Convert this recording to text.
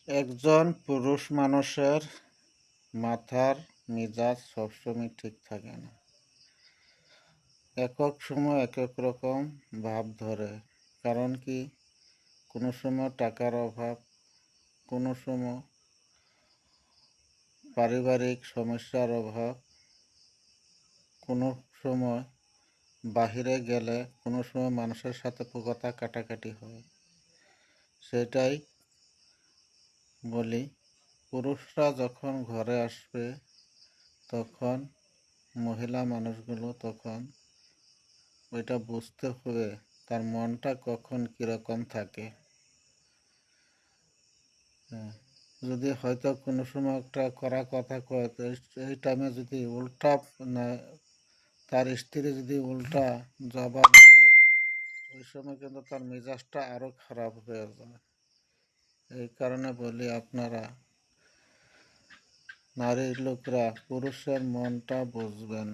একজন পুরুষ মানুষের মাথার মেজাজ সবসময় ঠিক থাকে না। একক সময় একেক রকম ভাব ধরে। কারণ কি, কোনো সময় টাকার অভাব, কোনো সময় পারিবারিক সমস্যার অভাব, কোনো সময় বাহিরে গেলে, কোনো সময় মানুষের সাথে কথা কাটাকাটি হয়। সেটাই বলি, পুরুষরা যখন ঘরে আসবে তখন মহিলা মানুষগুলো তখন ওইটা বুঝতে হবে তার মনটা কখন কীরকম থাকে। যদি হয়তো কোনো সময় একটা কড়া কথা কয়, তো এই টাইমে যদি উল্টা তার স্ত্রী যদি উল্টা জবাব দেয়, ওই সময় কিন্তু তার মেজাজটা আরও খারাপ হয়ে যায়। এই কারণে বলি, আপনারা নারীর লোকরা পুরুষের মনটা বুঝবেন।